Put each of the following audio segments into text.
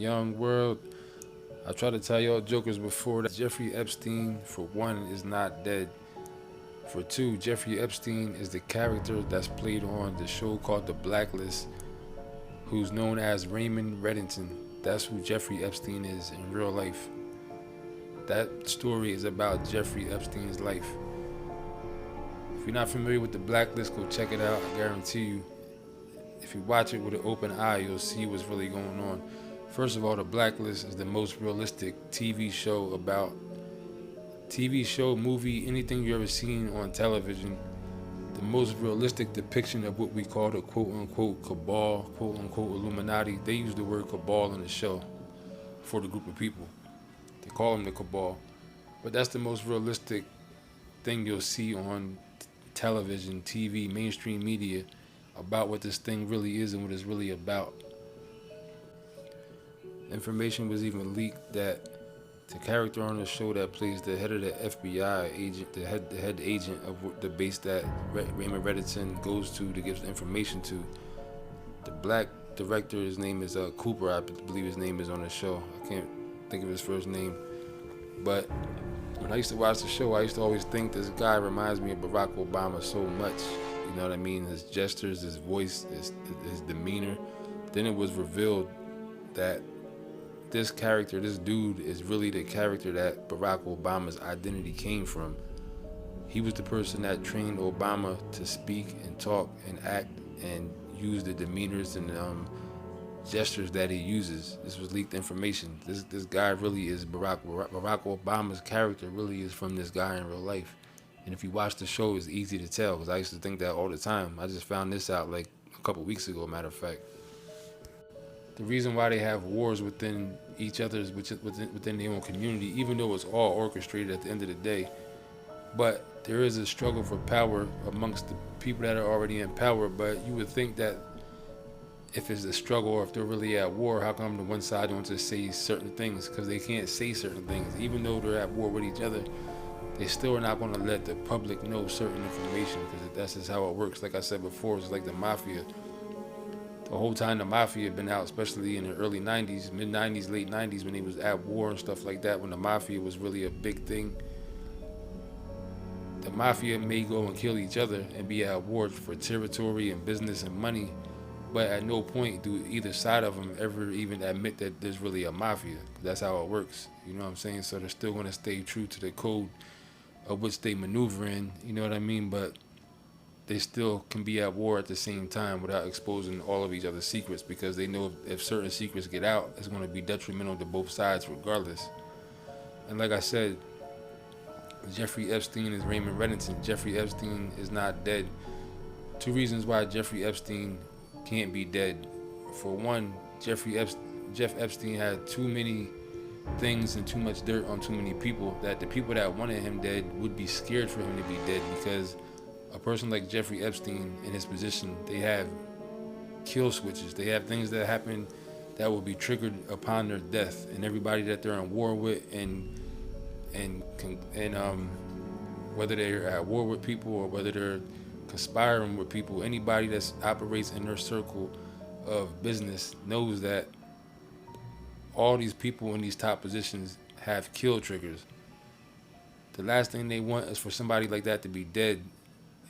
Young world, I tried to tell y'all jokers before that Jeffrey Epstein, for one, is not dead. For two, Jeffrey Epstein is the character that's played on the show called The Blacklist, who's known as Raymond Reddington. That's who Jeffrey Epstein is in real life. That story is about Jeffrey Epstein's life. If you're not familiar with The Blacklist, go check it out. I guarantee you, if you watch it with an open eye, you'll see what's really going on. First of all, The Blacklist is the most realistic movie, anything you ever seen on television. The most realistic depiction of what we call the quote-unquote cabal, quote-unquote Illuminati. They use the word cabal in the show for the group of people. They call them the cabal. But that's the most realistic thing you'll see on television, TV, mainstream media about what this thing really is and what it's really about. Information was even leaked that the character on the show that plays the head of the FBI agent, the head agent of the base that Raymond Reddington goes to give information to, the black director, his name is Cooper, I believe his name is on the show. I can't think of his first name. But when I used to watch the show, I used to always think this guy reminds me of Barack Obama so much. You know what I mean? His gestures, his voice, his demeanor. Then it was revealed that this character, this dude, is really the character that Barack Obama's identity came from. He was the person that trained Obama to speak and talk and act and use the demeanors and gestures that he uses. This was leaked information. This guy really is Barack Obama's character really is from this guy in real life. And if you watch the show, it's easy to tell because I used to think that all the time. I just found this out like a couple weeks ago, matter of fact. The reason why they have wars within each other's, within their own community, even though it's all orchestrated at the end of the day, but there is a struggle for power amongst the people that are already in power. But you would think that if it's a struggle or if they're really at war, how come the one side wants to say certain things? Because they can't say certain things. Even though they're at war with each other, they still are not going to let the public know certain information because that's just how it works. Like I said before, it's like the mafia. The whole time the mafia had been out, especially in the early 90s, mid-90s, late 90s, when they was at war and stuff like that, when the mafia was really a big thing. The mafia may go and kill each other and be at war for territory and business and money, but at no point do either side of them ever even admit that there's really a mafia. That's how it works. You know what I'm saying? So they're still going to stay true to the code of which they maneuver in. You know what I mean? But they still can be at war at the same time without exposing all of each other's secrets because they know if certain secrets get out, it's going to be detrimental to both sides regardless. And like I said, Jeffrey Epstein is Raymond Reddington. Jeffrey Epstein is not dead. Two reasons why Jeffrey Epstein can't be dead. For one, Jeff Epstein had too many things and too much dirt on too many people that the people that wanted him dead would be scared for him to be dead because a person like Jeffrey Epstein in his position, they have kill switches. They have things that happen that will be triggered upon their death, and everybody that they're in war with, and whether they're at war with people or whether they're conspiring with people, anybody that operates in their circle of business knows that all these people in these top positions have kill triggers. The last thing they want is for somebody like that to be dead,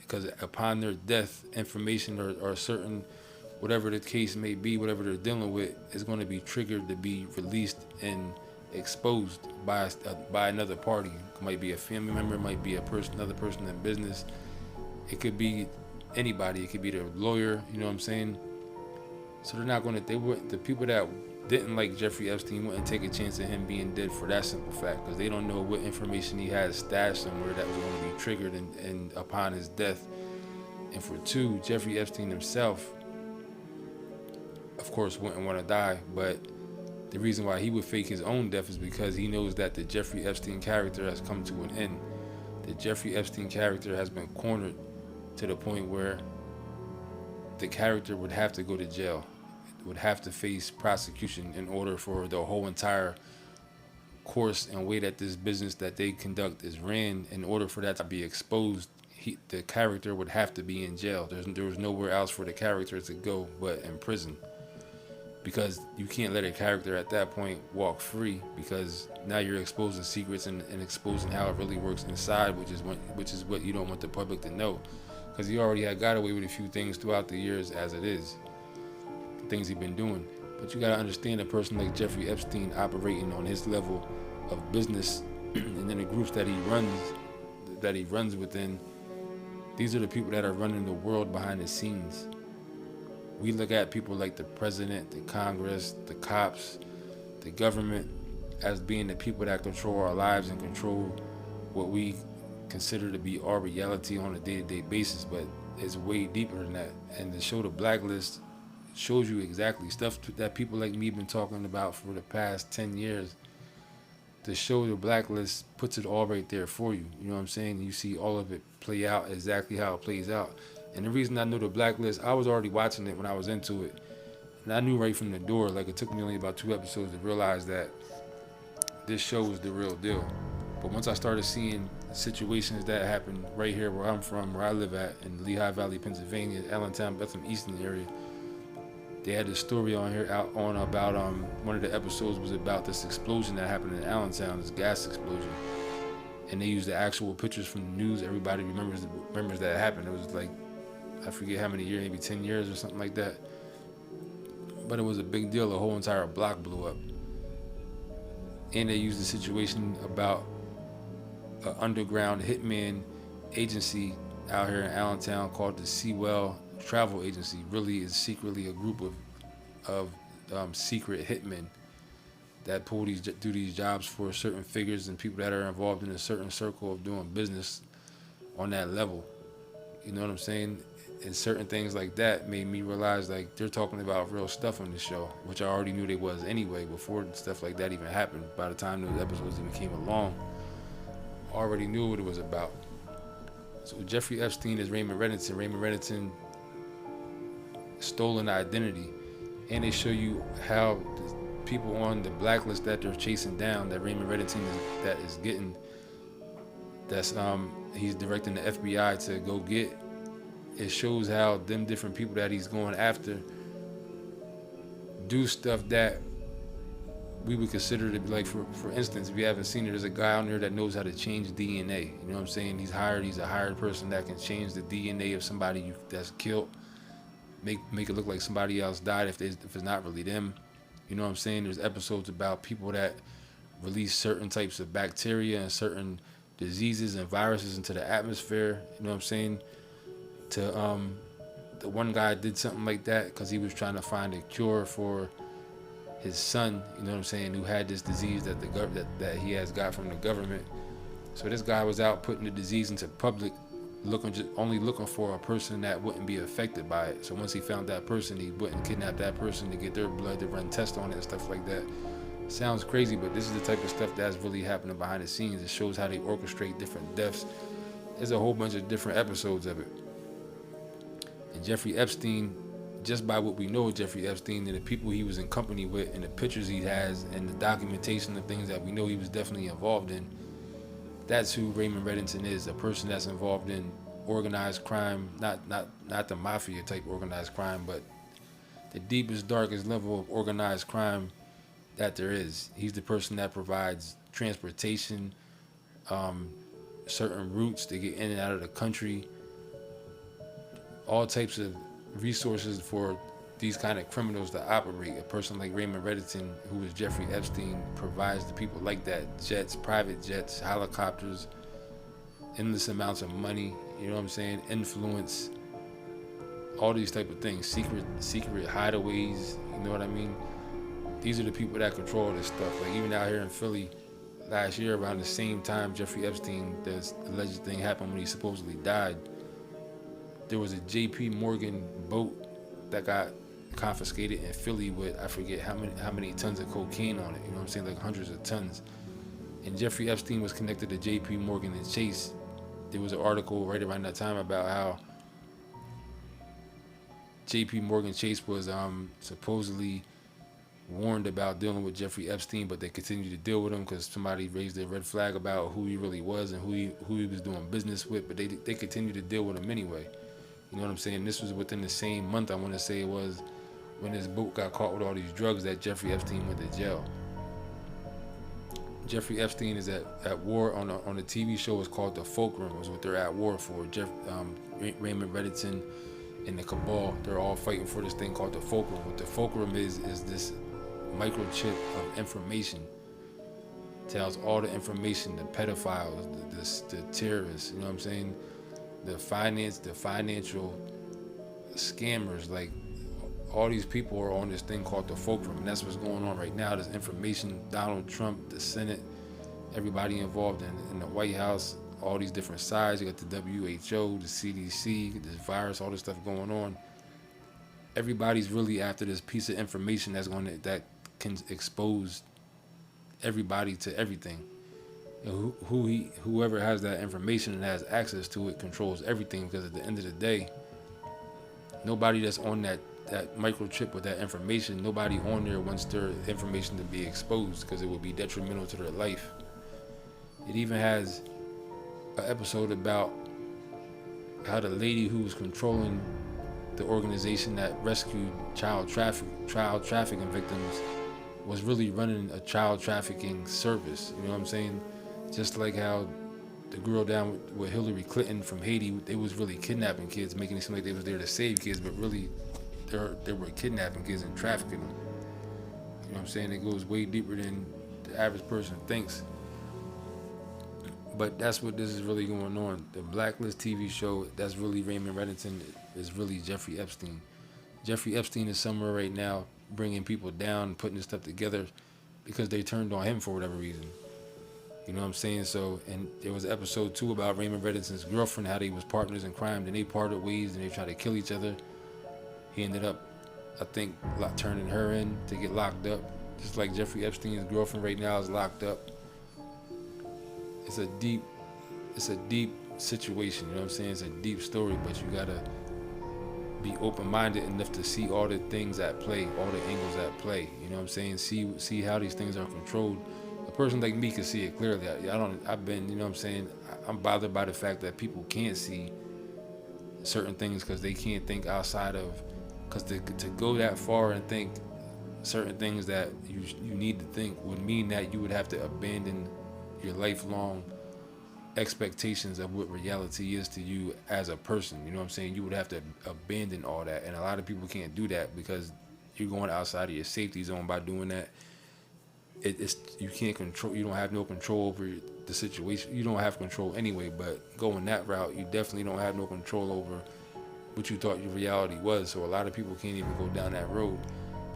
because upon their death, information or certain, whatever the case may be, whatever they're dealing with, is going to be triggered to be released and exposed by another party. It might be a family member, it might be another person in business. It could be anybody. It could be their lawyer. You know what I'm saying? So they're not going to. The people that didn't like Jeffrey Epstein wouldn't take a chance of him being dead for that simple fact, because they don't know what information he had stashed somewhere that was going to be triggered and upon his death. And for two, Jeffrey Epstein himself, of course, wouldn't want to die, but the reason why he would fake his own death is because he knows that the Jeffrey Epstein character has come to an end. The Jeffrey Epstein character has been cornered to the point where the character would have to go to jail, would have to face prosecution in order for the whole entire course and way that this business that they conduct is ran. In order for that to be exposed, the character would have to be in jail. There was nowhere else for the character to go but in prison. because you can't let a character at that point walk free, because now you're exposing secrets and exposing how it really works inside, which is what you don't want the public to know, because he already had got away with a few things throughout the years as it is, the things he's been doing. But you got to understand, a person like Jeffrey Epstein operating on his level of business and then the groups that he runs within, these are the people that are running the world behind the scenes. We look at people like the president, the Congress, the cops, the government as being the people that control our lives and control what we consider to be our reality on a day-to-day basis, but it's way deeper than that. And the show The Blacklist shows you exactly stuff that people like me have been talking about for the past 10 years. The show The Blacklist puts it all right there for you. You know what I'm saying? You see all of it play out exactly how it plays out. And the reason I know The Blacklist, I was already watching it when I was into it. And I knew right from the door, like it took me only about 2 episodes to realize that this show was the real deal. But once I started seeing situations that happened right here where I'm from, where I live at, in Lehigh Valley, Pennsylvania, Allentown, Bethlehem, Easton area, they had this story on here about one of the episodes was about this explosion that happened in Allentown, this gas explosion. And they used the actual pictures from the news. Everybody remembers that happened. It was like, I forget how many years, maybe 10 years or something like that. But it was a big deal. The whole entire block blew up. And they used the situation about an underground hitman agency out here in Allentown called the Sewell Travel Agency. Really is secretly a group of secret hitmen that do these jobs for certain figures and people that are involved in a certain circle of doing business on that level. You know what I'm saying? And certain things like that made me realize, like, they're talking about real stuff on the show, which I already knew they was anyway before stuff like that even happened. By the time those episodes even came along, I already knew what it was about. So Jeffrey Epstein is Raymond Reddington. Raymond Reddington stole an identity, and they show you how the people on the blacklist that they're chasing down, that Raymond Reddington is getting, that's he's directing the FBI to go get. It shows how them different people that he's going after do stuff that we would consider to be, like, for instance, if you haven't seen it, there's a guy out there that knows how to change DNA. You know what I'm saying? He's a hired person that can change the DNA of somebody that's killed, make it look like somebody else died if it's not really them. You know what I'm saying? There's episodes about people that release certain types of bacteria and certain diseases and viruses into the atmosphere. You know what I'm saying? The one guy did something like that because he was trying to find a cure for his son, you know what I'm saying, who had this disease that he has got from the government. So this guy was out putting the disease into public, only looking for a person that wouldn't be affected by it. So once he found that person, he wouldn't kidnap that person to get their blood to run tests on it and stuff like that. Sounds crazy, but this is the type of stuff that's really happening behind the scenes. It shows how they orchestrate different deaths. There's a whole bunch of different episodes of it. And Jeffrey Epstein, just by what we know of Jeffrey Epstein and the people he was in company with and the pictures he has and the documentation of things that we know he was definitely involved in, that's who Raymond Reddington is, a person that's involved in organized crime, not the mafia type organized crime, but the deepest, darkest level of organized crime that there is. He's the person that provides transportation, certain routes to get in and out of the country, all types of resources for these kind of criminals to operate. A person like Raymond Reddington, who is Jeffrey Epstein, provides to people like that jets, private jets, helicopters, endless amounts of money, you know what I'm saying, influence, all these type of things, secret hideaways, you know what I mean? These are the people that control this stuff. Like even out here in Philly last year around the same time Jeffrey Epstein, this alleged thing happened when he supposedly died, there was a JP Morgan boat that got confiscated in Philly with, I forget how many tons of cocaine on it, you know what I'm saying, like hundreds of tons. And Jeffrey Epstein was connected to JP Morgan and Chase. There was an article right around that time about how JP Morgan Chase was supposedly warned about dealing with Jeffrey Epstein, but they continued to deal with him because somebody raised a red flag about who he really was and who he was doing business with, but they continued to deal with him anyway. You know what I'm saying? This was within the same month, I want to say it was, when his boat got caught with all these drugs that Jeffrey Epstein went to jail. Jeffrey Epstein is at war on a TV show. It's called The Fulcrum. Is what they're at war for. Raymond Reddington and the cabal, they're all fighting for this thing called the Fulcrum. What the Fulcrum is this microchip of information. Tells all the information, the pedophiles, the terrorists, you know what I'm saying? The financial scammers, like all these people are on this thing called the Fulcrum, and that's what's going on right now. This information, Donald Trump, the Senate, everybody involved in the White House, all these different sides. You got the WHO, the CDC, this virus, all this stuff going on. Everybody's really after this piece of information that can expose everybody to everything. And whoever has that information and has access to it controls everything, because at the end of the day, nobody that's on that microchip with that information, nobody on there wants their information to be exposed, because it would be detrimental to their life. It even has an episode about how the lady who was controlling the organization that rescued child trafficking victims was really running a child trafficking service. You know what I'm saying? Just like how the girl down with Hillary Clinton from Haiti, they was really kidnapping kids, making it seem like they was there to save kids, but really they were kidnapping kids and trafficking them. You know what I'm saying? It goes way deeper than the average person thinks. But that's what this is really going on. The Blacklist TV show, that's really Raymond Reddington, is really Jeffrey Epstein. Jeffrey Epstein is somewhere right now bringing people down, putting this stuff together because they turned on him for whatever reason. You know what I'm saying? So, and there was episode 2 about Raymond Reddington's girlfriend, how they was partners in crime, then they parted ways and they tried to kill each other. He ended up, I think, turning her in to get locked up. Just like Jeffrey Epstein's girlfriend right now is locked up. It's a deep situation, you know what I'm saying? It's a deep story, but you gotta be open-minded enough to see all the things at play, all the angles at play. You know what I'm saying? See how these things are controlled. A person like me can see it clearly. I've been, you know what I'm saying? I'm bothered by the fact that people can't see certain things because they can't think outside of, because to go that far and think certain things that you need to think would mean that you would have to abandon your lifelong expectations of what reality is to you as a person. You know what I'm saying? You would have to abandon all that, and a lot of people can't do that because you're going outside of your safety zone by doing that. You can't control. You don't have no control over the situation. You don't have control anyway, but going that route, you definitely don't have no control over what you thought your reality was. So a lot of people can't even go down that road.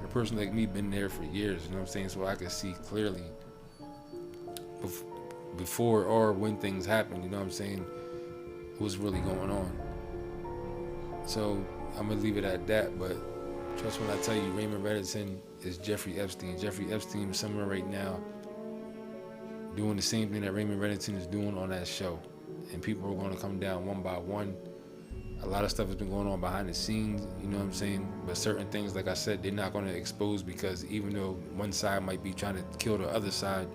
But a person like me been there for years, you know what I'm saying? So I can see clearly before or when things happen, you know what I'm saying, what's really going on. So I'm gonna leave it at that, but trust when I tell you, Raymond Reddington is Jeffrey Epstein. Jeffrey Epstein is somewhere right now doing the same thing that Raymond Reddington is doing on that show, and people are going to come down one by one. A lot of stuff has been going on behind the scenes, you know what I'm saying, but certain things, like I said, they're not going to expose, because even though one side might be trying to kill the other side,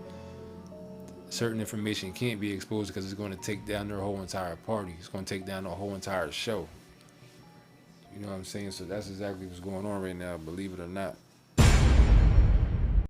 certain information can't be exposed because it's going to take down their whole entire party. It's going to take down the whole entire show. You know what I'm saying? So that's exactly what's going on right now, believe it or not.